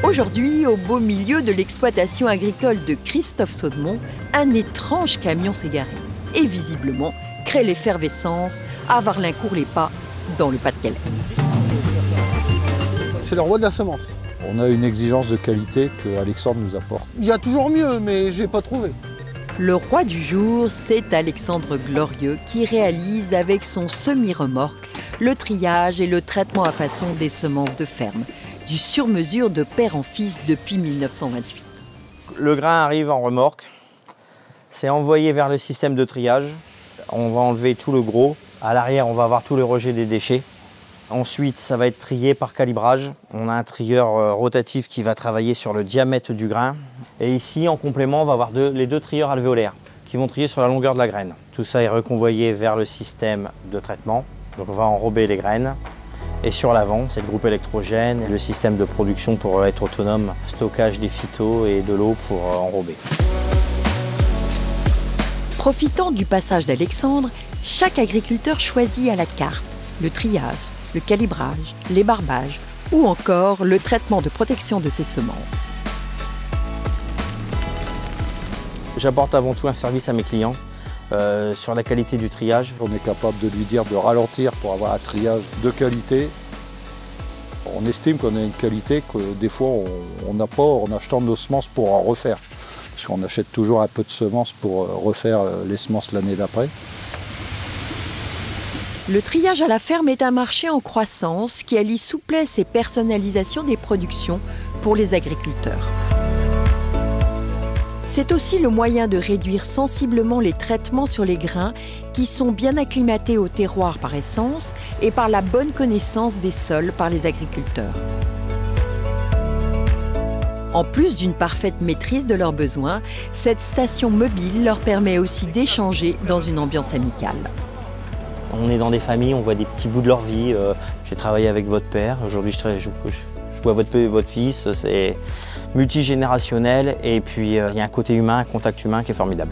Aujourd'hui, au beau milieu de l'exploitation agricole de Christophe Saudemont, un étrange camion s'est garé et visiblement crée l'effervescence à Warlincourt-les-Pas, dans le Pas-de-Calais. C'est le roi de la semence. On a une exigence de qualité que Alexandre nous apporte. Il y a toujours mieux, mais j'ai pas trouvé. Le roi du jour, c'est Alexandre Glorieux qui réalise avec son semi-remorque le triage et le traitement à façon des semences de ferme, du sur-mesure de père en fils depuis 1928. Le grain arrive en remorque, c'est envoyé vers le système de triage. On va enlever tout le gros. À l'arrière, on va avoir tout le rejet des déchets. Ensuite, ça va être trié par calibrage. On a un trieur rotatif qui va travailler sur le diamètre du grain. Et ici, en complément, on va avoir les deux trieurs alvéolaires qui vont trier sur la longueur de la graine. Tout ça est reconvoyé vers le système de traitement. Donc on va enrober les graines. Et sur l'avant, c'est le groupe électrogène et le système de production pour être autonome, stockage des phytos et de l'eau pour enrober. Profitant du passage d'Alexandre, chaque agriculteur choisit à la carte le triage, le calibrage, les barbages ou encore le traitement de protection de ses semences. J'apporte avant tout un service à mes clients sur la qualité du triage. On est capable de lui dire de ralentir pour avoir un triage de qualité. On estime qu'on a une qualité que des fois on n'a pas en achetant nos semences pour en refaire. Parce qu'on achète toujours un peu de semences pour refaire les semences l'année d'après. Le triage à la ferme est un marché en croissance qui allie souplesse et personnalisation des productions pour les agriculteurs. C'est aussi le moyen de réduire sensiblement les traitements sur les grains qui sont bien acclimatés au terroir par essence et par la bonne connaissance des sols par les agriculteurs. En plus d'une parfaite maîtrise de leurs besoins, cette station mobile leur permet aussi d'échanger dans une ambiance amicale. On est dans des familles, on voit des petits bouts de leur vie. J'ai travaillé avec votre père, aujourd'hui je vois votre fils, c'est multigénérationnel et puis il y a un côté humain, un contact humain qui est formidable.